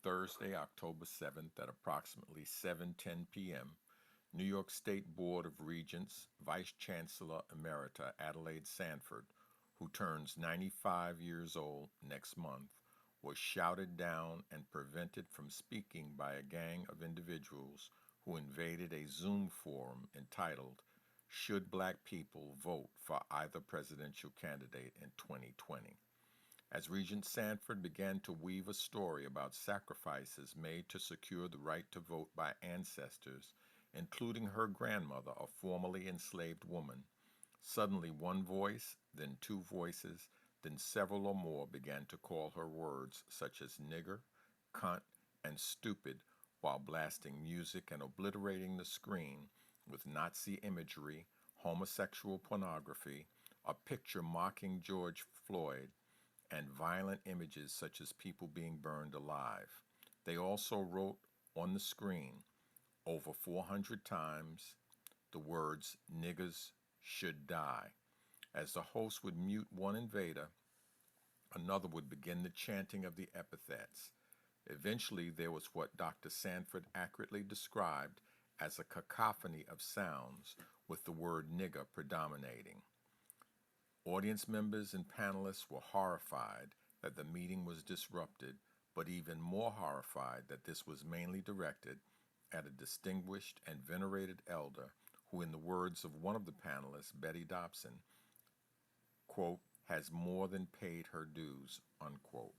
Thursday, October 7th at approximately 7:10 p.m., New York State Board of Regents Vice Chancellor Emerita Adelaide Sanford, who turns 95 years old next month, was shouted down and prevented from speaking by a gang of individuals who invaded a Zoom forum entitled, "Should Black People Vote for Either Presidential Candidate in 2020?" As Regent Sanford began to weave a story about sacrifices made to secure the right to vote by ancestors, including her grandmother, a formerly enslaved woman, suddenly one voice, then two voices, then several or more began to call her words such as nigger, cunt, and stupid while blasting music and obliterating the screen with Nazi imagery, homosexual pornography, a picture mocking George Floyd, and violent images such as people being burned alive. They also wrote on the screen over 400 times the words "niggers should die." As the host would mute one invader, another would begin the chanting of the epithets. Eventually, there was what Dr. Sanford accurately described as a cacophony of sounds with the word nigger predominating. Audience members and panelists were horrified that the meeting was disrupted, but even more horrified that this was mainly directed at a distinguished and venerated elder who, in the words of one of the panelists, Betty Dobson, quote, has more than paid her dues, unquote.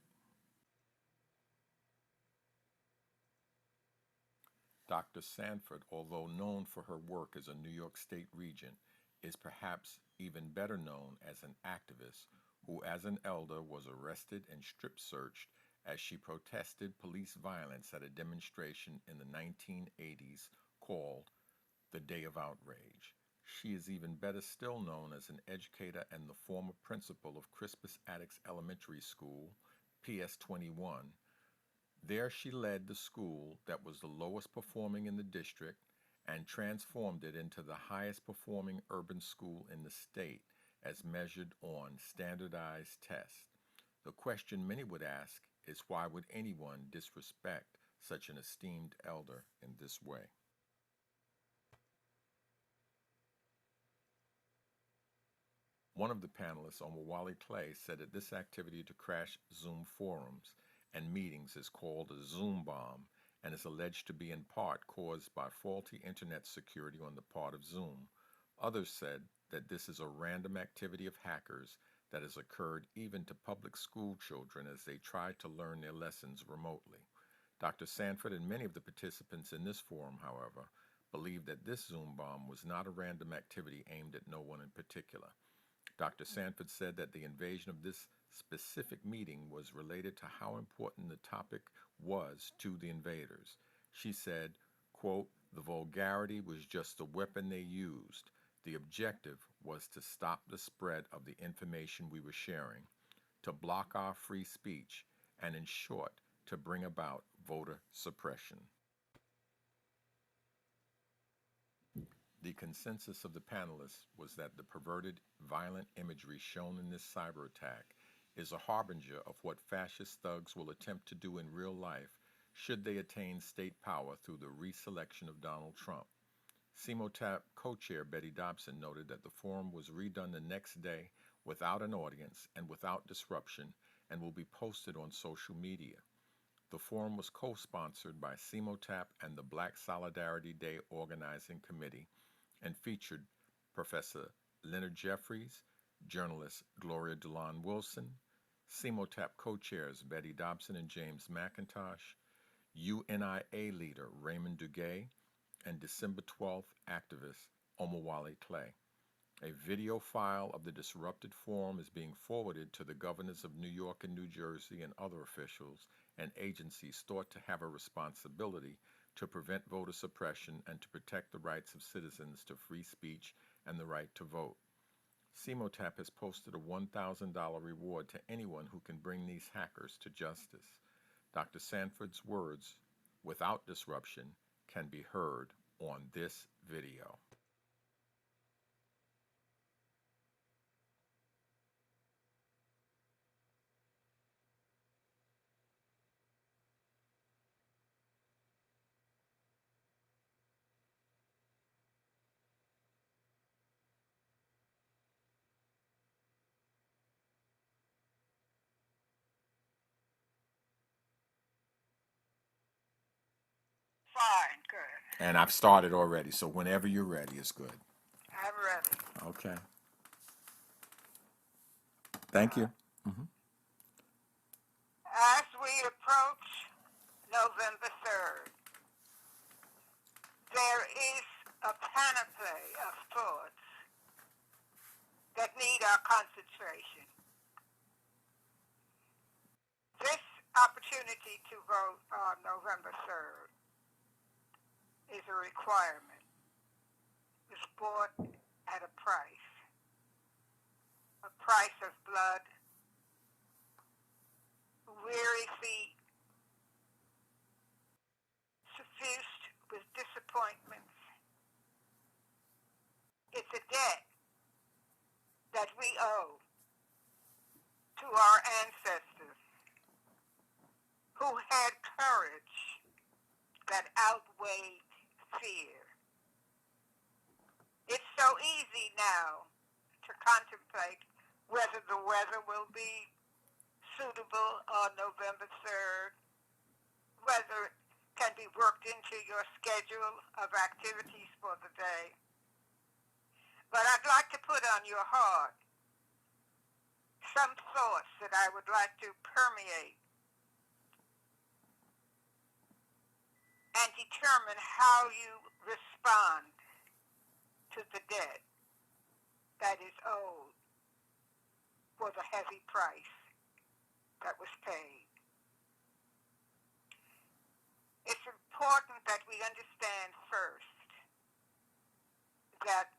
Dr. Sanford, although known for her work as a New York State Regent, is perhaps even better known as an activist who, as an elder, was arrested and strip-searched as she protested police violence at a demonstration in the 1980s called the Day of Outrage. She is even better still known as an educator and the former principal of Crispus Attucks Elementary School, PS 21. There she led the school that was the lowest performing in the district and transformed it into the highest performing urban school in the state as measured on standardized tests. The question many would ask is, why would anyone disrespect such an esteemed elder in this way? One of the panelists, Omowale Clay, said that this activity to crash Zoom forums and meetings is called a Zoom bomb and is alleged to be in part caused by faulty internet security on the part of Zoom. Others said that this is a random activity of hackers that has occurred even to public school children as they try to learn their lessons remotely. Dr. Sanford and many of the participants in this forum, however, believe that this Zoom bomb was not a random activity aimed at no one in particular. Dr. Sanford said that the invasion of this specific meeting was related to how important the topic was to the invaders. She said, quote, "The vulgarity was just the weapon they used. The objective was to stop the spread of the information we were sharing, to block our free speech, and in short, to bring about voter suppression." The consensus of the panelists was that the perverted, violent imagery shown in this cyber attack is a harbinger of what fascist thugs will attempt to do in real life should they attain state power through the reselection of Donald Trump. CMOTAP co-chair Betty Dobson noted that the forum was redone the next day without an audience and without disruption and will be posted on social media. The forum was co-sponsored by CMOTAP and the Black Solidarity Day Organizing Committee and featured Professor Leonard Jeffries, journalist Gloria Dulan-Wilson, CMOTAP co-chairs Betty Dobson and James McIntosh, UNIA leader Raymond Dugue, and December 12th activist Omowale Clay. A video file of the disrupted forum is being forwarded to the governors of New York and New Jersey and other officials and agencies thought to have a responsibility to prevent voter suppression and to protect the rights of citizens to free speech and the right to vote. CMOTAP has posted a $1,000 reward to anyone who can bring these hackers to justice. Dr. Sanford's words, "without disruption," can be heard on this video. fine, good. And I've started already, so whenever you're ready, it's good. I'm ready. Okay. Thank you. As we approach November 3rd, there is a panoply of thoughts that need our concentration. This opportunity to vote on November 3rd is a requirement. It's bought at a price of blood, weary feet, suffused with disappointments. It's a debt that we owe to our ancestors who had courage that outweighed fear. It's so easy now to contemplate whether the weather will be suitable on November 3rd, whether it can be worked into your schedule of activities for the day. But I'd like to put on your heart some thoughts that I would like to permeate and determine how you respond to the debt that is owed for the heavy price that was paid. It's important that we understand first that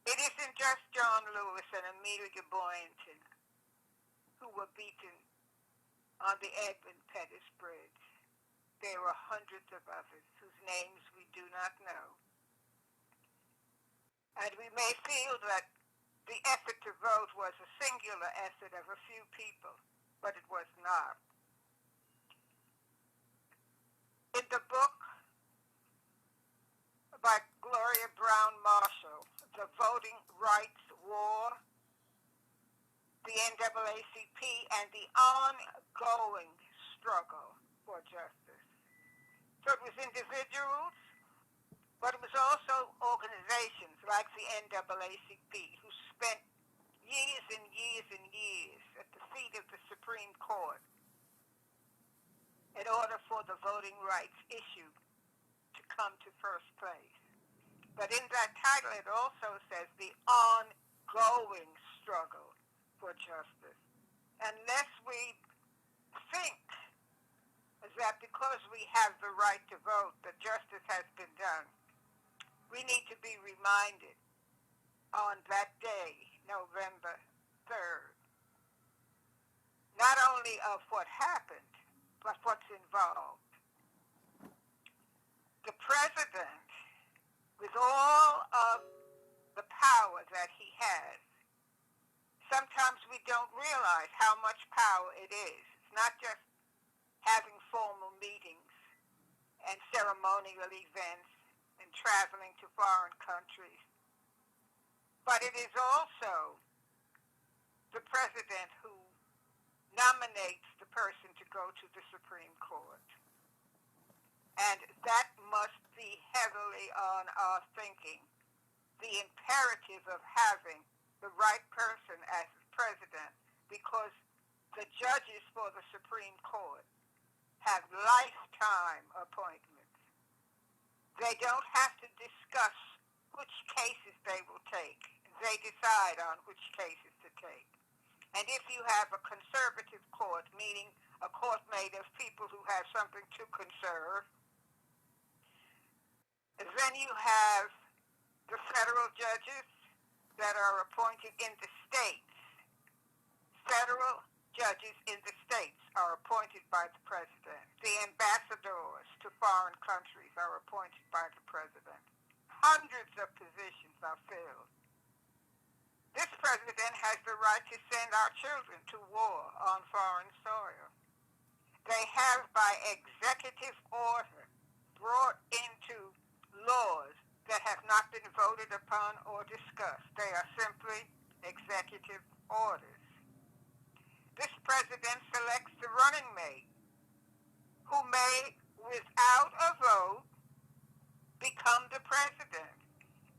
it isn't just John Lewis and Amelia Boynton who were beaten on the Edmund Pettus Bridge. There were hundreds of others whose names we do not know. And we may feel that the effort to vote was a singular effort of a few people, but it was not. In the book by Gloria Brown-Marshall, The Voting Rights War, the NAACP, and the ongoing struggle for justice. So it was individuals, but it was also organizations like the NAACP who spent years and years and years at the feet of the Supreme Court in order for the voting rights issue to come to first place. But in that title, it also says the ongoing struggle for justice. Unless we think that because we have the right to vote, that justice has been done, we need to be reminded on that day, November 3rd, not only of what happened, but what's involved. The president, with all of the power that he has, sometimes we don't realize how much power it is. It's not just having formal meetings and ceremonial events and traveling to foreign countries, but it is also the president who nominates the person to go to the Supreme Court. And that must be heavily on our thinking, the imperative of having the right person as president, because the judges for the Supreme Court have lifetime appointments. They don't have to discuss which cases they will take. They decide on which cases to take. And if you have a conservative court, meaning a court made of people who have something to conserve, then you have the federal judges that are appointed in the states. Federal judges in the states are appointed by the president. The ambassadors to foreign countries are appointed by the president. Hundreds of positions are filled. This president has the right to send our children to war on foreign soil. They have, by executive order, brought into laws that have not been voted upon or discussed. They are simply executive orders. This president selects the running mate, who may, without a vote, become the president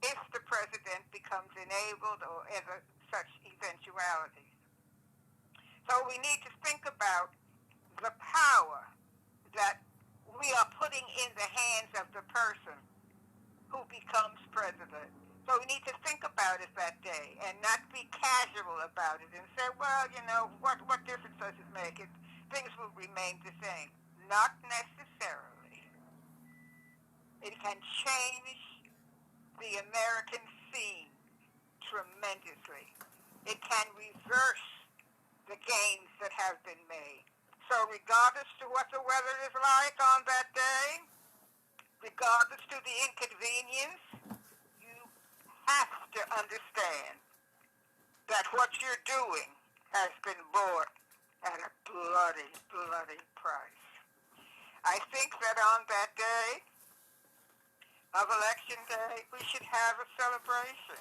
if the president becomes enabled or ever such eventualities. So we need to think about the power that we are putting in the hands of the person who becomes president. So we need to think about it that day and not be casual about it and say, well, what difference does it make? Things will remain the same. Not necessarily. It can change the American scene tremendously. It can reverse the gains that have been made. So regardless to what the weather is like on that day, regardless to the inconvenience, you have to understand that what you're doing has been bought at a bloody, bloody price. I think that on that day of Election Day, we should have a celebration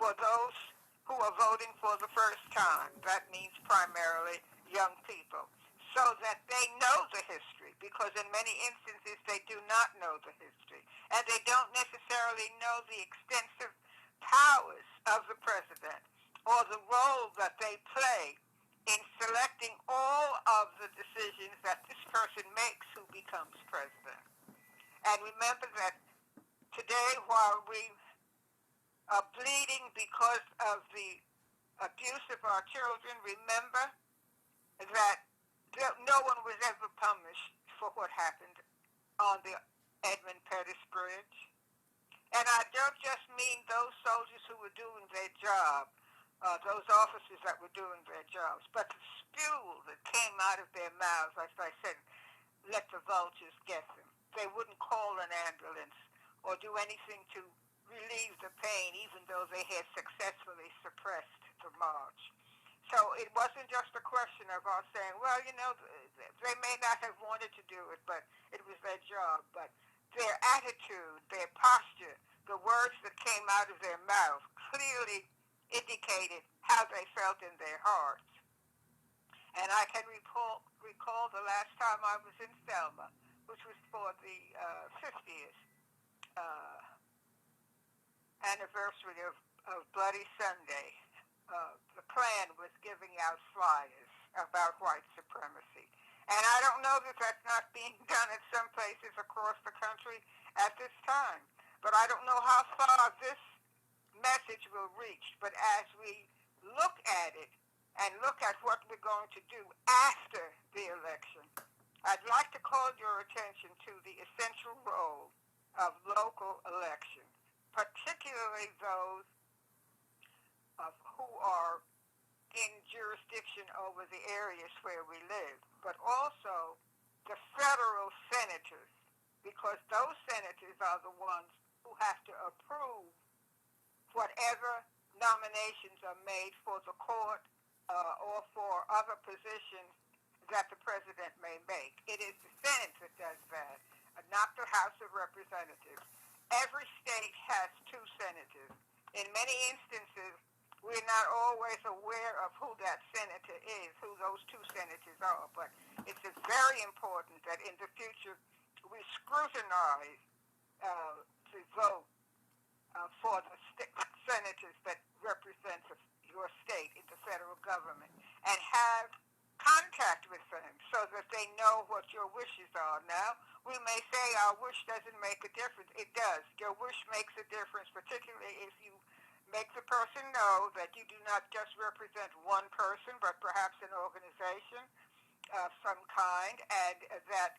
for those who are voting for the first time. That means primarily young people, so that they know the history, because in many instances they do not know the history, and they don't necessarily know the extensive powers of the president or the role that they play in selecting all of the decisions that this person makes who becomes president. And remember that today, while we are bleeding because of the abuse of our children, remember that no one was ever punished for what happened on the Edmund Pettus Bridge. And I don't just mean those soldiers who were doing their job, those officers that were doing their jobs, but the spew that came out of their mouths, as I said, let the vultures get them. They wouldn't call an ambulance or do anything to relieve the pain, even though they had successfully suppressed the march. So it wasn't just a question of us saying, well, they may not have wanted to do it, but it was their job. But their attitude, their posture, the words that came out of their mouth clearly indicated how they felt in their hearts. And I can recall the last time I was in Selma, which was for the 50th anniversary of Bloody Sunday. The Klan was giving out flyers about white supremacy. And I don't know that that's not being done at some places across the country at this time. But I don't know how far this message will reach. But as we look at it and look at what we're going to do after the election, I'd like to call your attention to the essential role of local elections, particularly those who are in jurisdiction over the areas where we live, but also the federal senators, because those senators are the ones who have to approve whatever nominations are made for the court or for other positions that the president may make. It is the Senate that does that, not the House of Representatives. Every state has 2 senators. In many instances, we're not always aware of who that senator is, who those 2 senators are, but it's very important that in the future we scrutinize the vote for the senators that represent your state in the federal government and have contact with them so that they know what your wishes are. Now, we may say our wish doesn't make a difference. It does. Your wish makes a difference, particularly if you make the person know that you do not just represent one person, but perhaps an organization of some kind, and that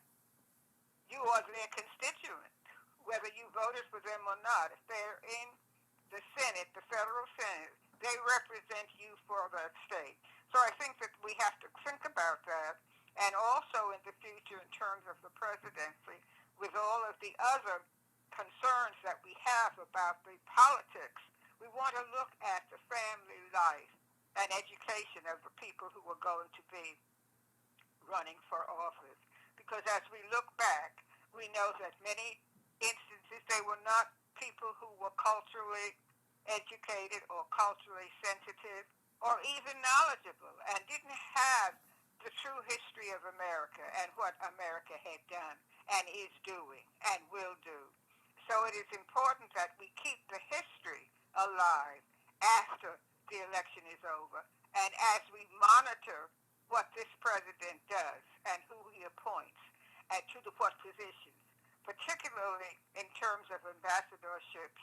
you are their constituent, whether you voted for them or not. If they're in the Senate, the federal Senate, they represent you for that state. So I think that we have to think about that, and also in the future in terms of the presidency, with all of the other concerns that we have about the politics, we want to look at the family life and education of the people who are going to be running for office. Because as we look back, we know that many instances they were not people who were culturally educated or culturally sensitive or even knowledgeable and didn't have the true history of America and what America had done and is doing and will do. So it is important that we keep the history alive after the election is over, and as we monitor what this president does and who he appoints and what positions, particularly in terms of ambassadorships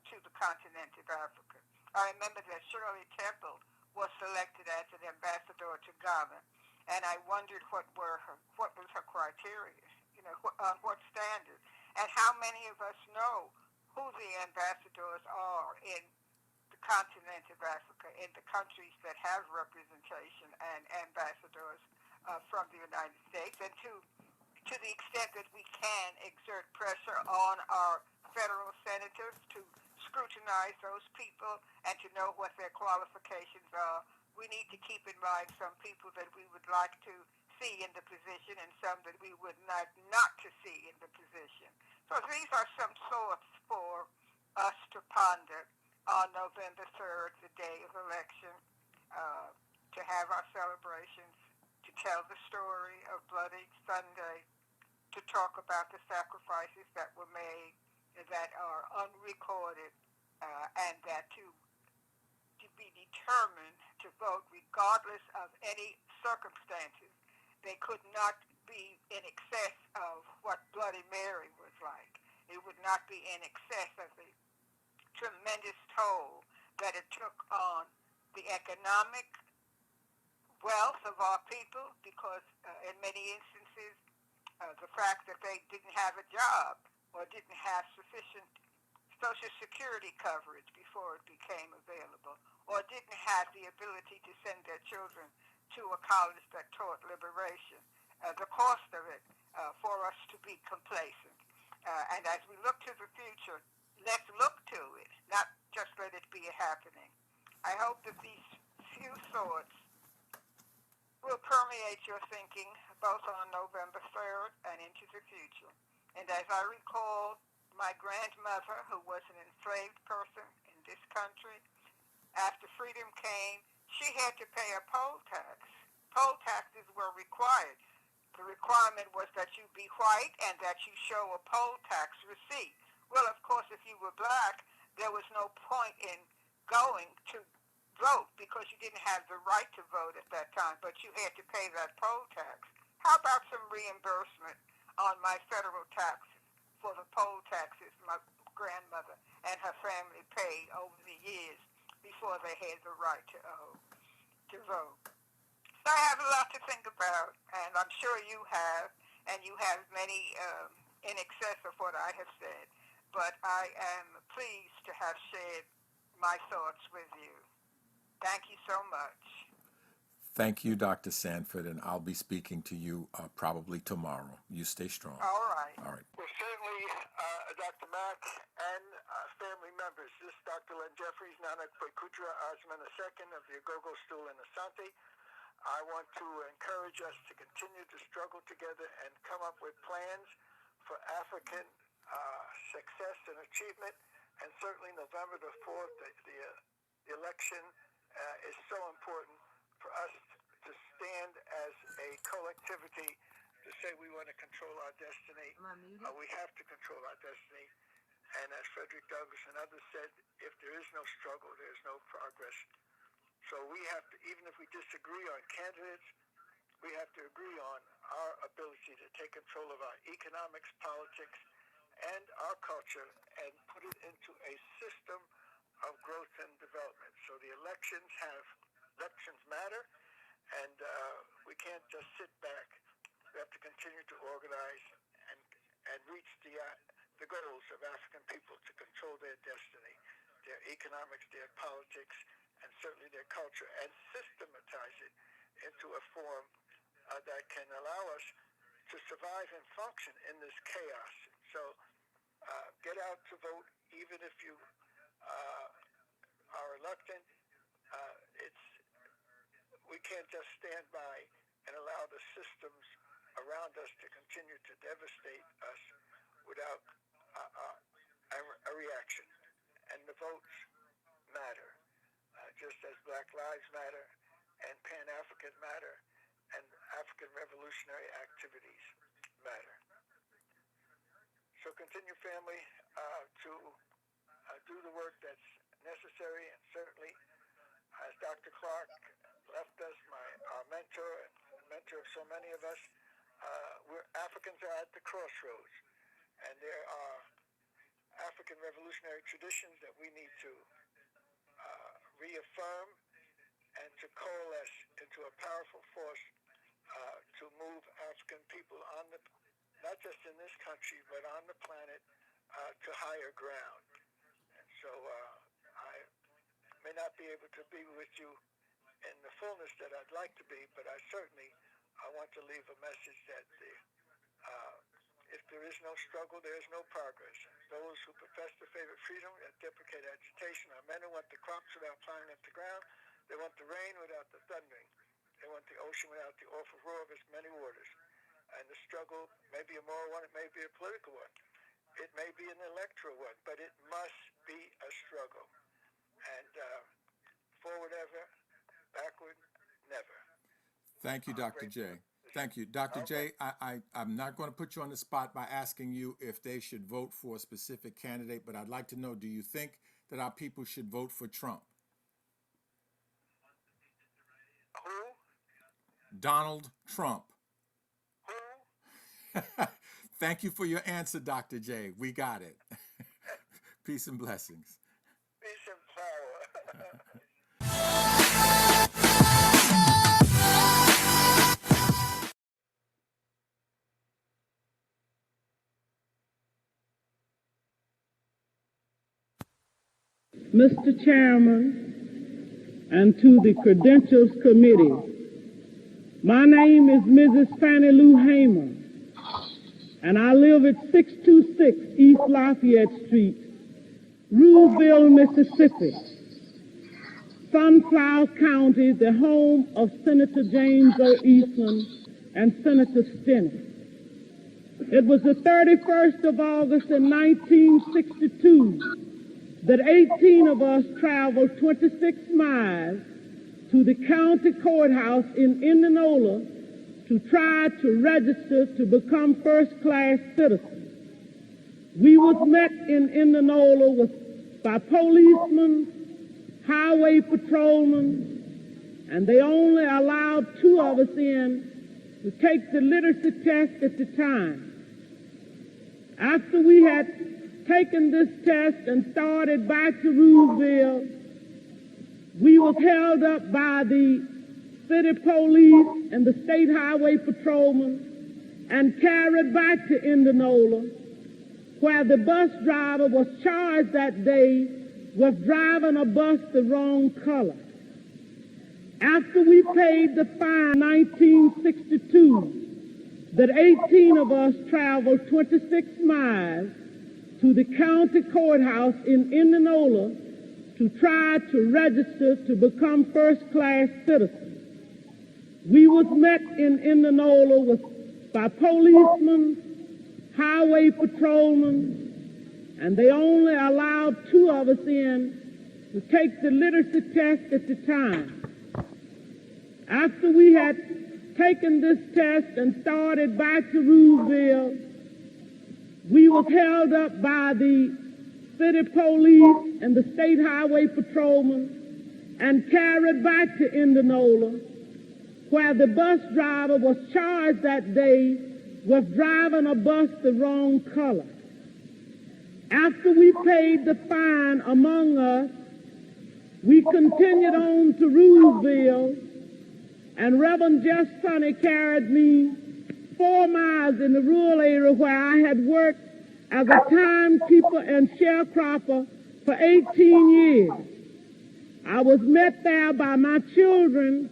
to the continent of Africa. I remember that Shirley Temple was selected as an ambassador to Ghana, and I wondered what was her criteria, on what standard, and how many of us know who the ambassadors are in the continent of Africa, in the countries that have representation and ambassadors from the United States, and to the extent that we can exert pressure on our federal senators to scrutinize those people and to know what their qualifications are. We need to keep in mind some people that we would like to see in the position and some that we would like not to see in the position. So these are some thoughts for us to ponder on November 3rd, the day of election, to have our celebrations, to tell the story of Bloody Sunday, to talk about the sacrifices that were made that are unrecorded, and that to be determined to vote regardless of any circumstances. They could not be in excess of what Bloody Mary was like. It would not be in excess of the tremendous toll that it took on the economic wealth of our people, because in many instances, the fact that they didn't have a job or didn't have sufficient Social Security coverage before it became available, or didn't have the ability to send their children to a college that taught liberation, the cost of it for us to be complacent. And as we look to the future, let's look to it, not just let it be happening. I hope that these few thoughts will permeate your thinking both on November 3rd and into the future. And as I recall, my grandmother, who was an enslaved person in this country, after freedom came, she had to pay a poll tax. Poll taxes were required. The requirement was that you be white and that you show a poll tax receipt. Well, of course, if you were black, there was no point in going to vote because you didn't have the right to vote at that time, but you had to pay that poll tax. How about some reimbursement on my federal taxes for the poll taxes my grandmother and her family paid over the years before they had the right to vote? So I have a lot to think about, and I'm sure you have, and you have many in excess of what I have said, but I am pleased to have shared my thoughts with you. Thank you so much. Thank you, Dr. Sanford, and I'll be speaking to you probably tomorrow. You stay strong. All right. All right. Well, certainly, Dr. Mack and family members. This is Dr. Len Jeffries, Nanak Putra Asman II of the Agogo Stool in Asante. I want to encourage us to continue to struggle together and come up with plans for African success and achievement. And certainly November the 4th, the election is so important for us to stand as a collectivity to say we want to control our destiny. We have to control our destiny. And as Frederick Douglass and others said, if there is no struggle, there is no progress. So we have to, even if we disagree on candidates, we have to agree on our ability to take control of our economics, politics, and our culture and put it into a system of growth and development. So the elections matter, and we can't just sit back. We have to continue to organize and reach the goals of African people to control their destiny, their economics, their politics, and certainly their culture, and systematize it into a form that can allow us to survive and function in this chaos. So get out to vote, even if you are reluctant. We can't just stand by and allow the systems around us to continue to devastate us without a reaction. And the votes matter, just as Black Lives Matter and Pan-African matter and African revolutionary activities matter. So continue, family, to do the work that's necessary, and certainly, as Dr. Clark left us, our mentor and the mentor of so many of us, Africans are at the crossroads, and there are African revolutionary traditions that we need to reaffirm and to coalesce into a powerful force to move African people not just in this country, but on the planet, to higher ground. And so I may not be able to be with you in the fullness that I'd like to be, but I want to leave a message that if there is no struggle, there is no progress. Those who profess the favorite freedom and deprecate agitation are men who want the crops without plowing up the ground. They want the rain without the thundering. They want the ocean without the awful roar of its many waters. And the struggle may be a moral one, it may be a political one. It may be an electoral one, but it must be a struggle. And forward ever, backward never. Thank you, Dr. J. Thank you. Dr. J, I'm not going to put you on the spot by asking you if they should vote for a specific candidate, but I'd like to know, do you think that our people should vote for Trump? Who? Donald Trump. Who? Thank you for your answer, Dr. J. We got it. Peace and blessings. Peace and power. Mr. Chairman, and to the Credentials Committee, my name is Mrs. Fannie Lou Hamer, and I live at 626 East Lafayette Street, Roosevelt, Mississippi, Sunflower County, the home of Senator James O. Eastman and Senator Stinney. It was the 31st of August in 1962 that 18 of us traveled 26 miles to the county courthouse in Indianola to try to register to become first-class citizens. We was met in Indianola by policemen, highway patrolmen, and they only allowed 2 of us in to take the literacy test at the time. After we had taken this test and started back to Roosevelt, we was held up by the city police and the state highway patrolmen and carried back to Indianola, where the bus driver was charged that day with driving a bus the wrong color. After we paid the fine in 1962, that 18 of us traveled 26 miles to the county courthouse in Indianola to try to register to become first-class citizens. We was met in Indianola by policemen, highway patrolmen, and they only allowed 2 of us in to take the literacy test at the time. After we had taken this test and started back to Roosevelt, we was held up by the city police and the state highway patrolmen and carried back to Indianola, where the bus driver was charged that day with driving a bus the wrong color. After we paid the fine among us, we continued on to Roosevelt, and Reverend Jeff Sonny carried me 4 miles in the rural area where I had worked as a timekeeper and sharecropper for 18 years. I was met there by my children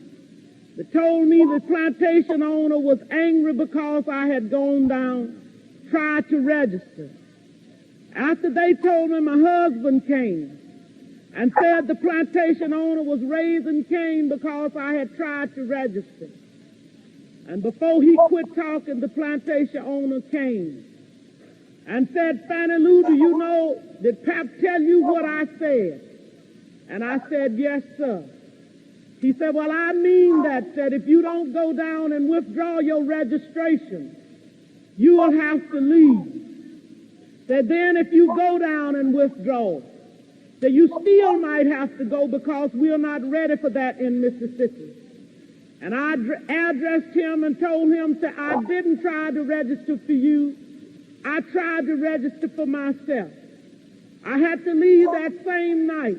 that told me the plantation owner was angry because I had gone down, tried to register. After they told me, my husband came and said the plantation owner was raising Cain because I had tried to register. And before he quit talking, the plantation owner came and said, Fannie Lou, do you know, did Pap tell you what I said? And I said, yes, sir. He said, well, I mean that if you don't go down and withdraw your registration, you will have to leave. Said, then if you go down and withdraw, that you still might have to go because we are not ready for that in Mississippi. And I addressed him and told him that I didn't try to register for you. I tried to register for myself. I had to leave that same night.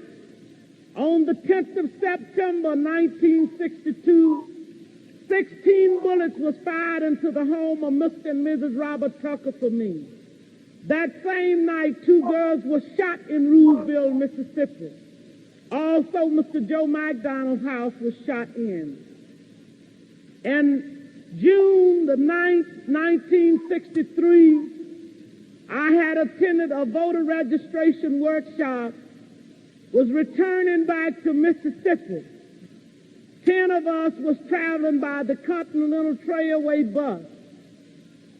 On the 10th of September, 1962, 16 bullets was fired into the home of Mr. and Mrs. Robert Tucker for me. That same night, 2 girls were shot in Rooseville, Mississippi. Also, Mr. Joe McDonald's house was shot in. In June the 9th, 1963, I had attended a voter registration workshop, was returning back to Mississippi. 10 of us was traveling by the Continental Trailway bus.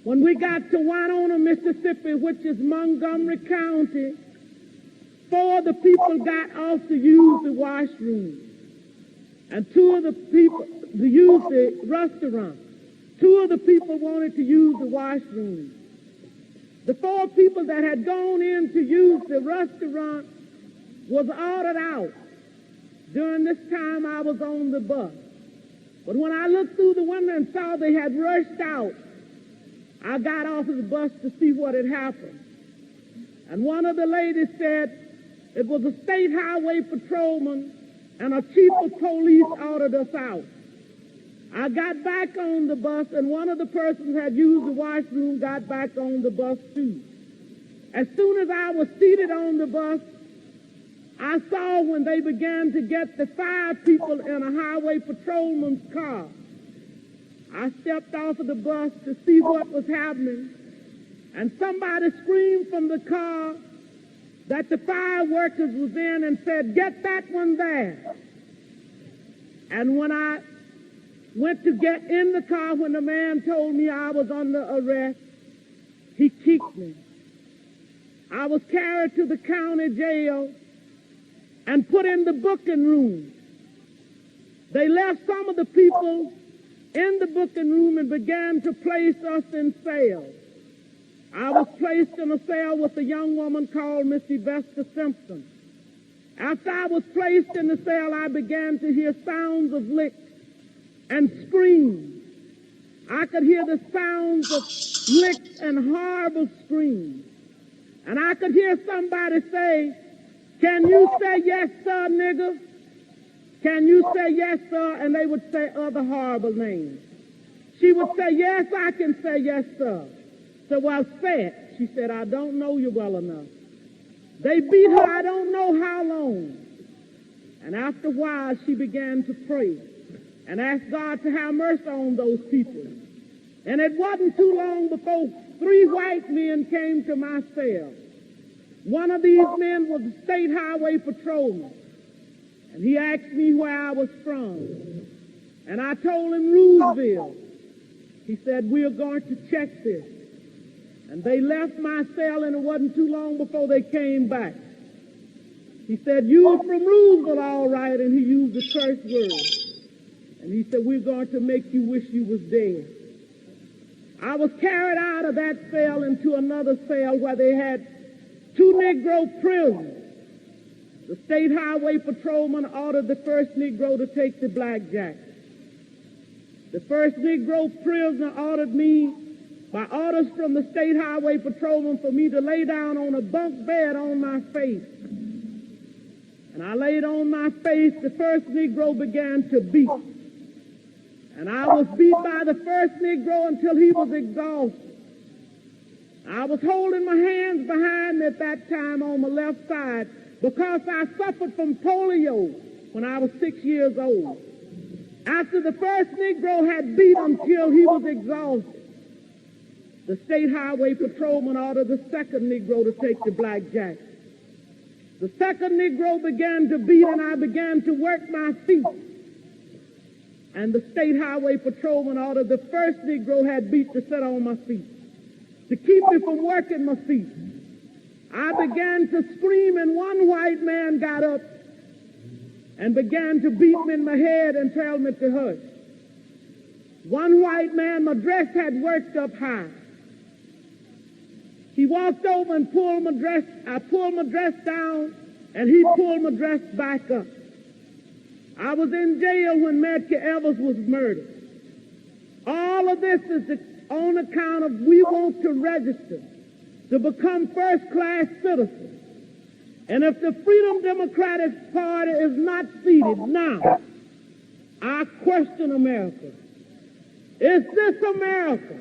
When we got to Winona, Mississippi, which is Montgomery County, 4 of the people got off to use the washroom. And 2 of the people to use the restaurant. 2 of the people wanted to use the washroom. The 4 people that had gone in to use the restaurant was ordered out. During this time, I was on the bus. But when I looked through the window and saw they had rushed out, I got off of the bus to see what had happened. And one of the ladies said it was a state highway patrolman and a chief of police ordered us out. I got back on the bus, and one of the persons who had used the washroom got back on the bus too. As soon as I was seated on the bus, I saw when they began to get the 5 people in a highway patrolman's car. I stepped off of the bus to see what was happening, and somebody screamed from the car that the fire workers was in and said, "Get that one there." And when I went to get in the car, when the man told me I was under arrest, he kicked me. I was carried to the county jail and put in the booking room. They left some of the people in the booking room and began to place us in cells. I was placed in a cell with a young woman called Miss Vesta Simpson. After I was placed in the cell, I began to hear sounds of licks and screams. I could hear the sounds of licks and horrible screams. And I could hear somebody say, "Can you say yes, sir, nigger? Can you say yes, sir?" And they would say other horrible names. She would say, "Yes, I can say yes, sir." So, "Well, say it." She said, "I don't know you well enough." They beat her I don't know how long. And after a while, she began to pray and ask God to have mercy on those people. And it wasn't too long before 3 white men came to my cell. One of these men was a state highway patrolman. And he asked me where I was from. And I told him Rooseville. He said, "We are going to check this." And they left my cell, and it wasn't too long before they came back. He said, "You are from Rooseville, all right," and he used the curse word. And he said, "We're going to make you wish you was dead." I was carried out of that cell into another cell where they had 2 Negro prisoners. The state highway patrolman ordered the first Negro to take the blackjack. The first Negro prisoner ordered me, by orders from the state highway patrolman, for me to lay down on a bunk bed on my face. And I laid on my face. The first Negro began to beat. And I was beat by the first Negro until he was exhausted. I was holding my hands behind me at that time on my left side because I suffered from polio when I was 6 years old. After the first Negro had beat until he was exhausted, the state highway patrolman ordered the second Negro to take the blackjack. The second Negro began to beat, and I began to work my feet. And the state highway patrolman ordered the first Negro had beat to sit on my feet, to keep me from working my feet. I began to scream, and one white man got up and began to beat me in my head and tell me to hush. One white man, my dress had worked up high. He walked over and pulled my dress. I pulled my dress down, and he pulled my dress back up. I was in jail when Medgar Evers was murdered. All of this is on account of we want to register to become first-class citizens. And if the Freedom Democratic Party is not seated now, I question America. Is this America,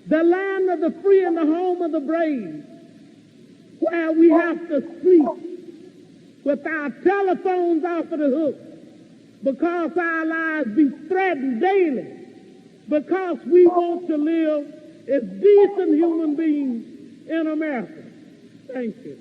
the land of the free and the home of the brave, where we have to sleep with our telephones off of the hook because our lives be threatened daily, because we want to live as decent human beings in America? Thank you.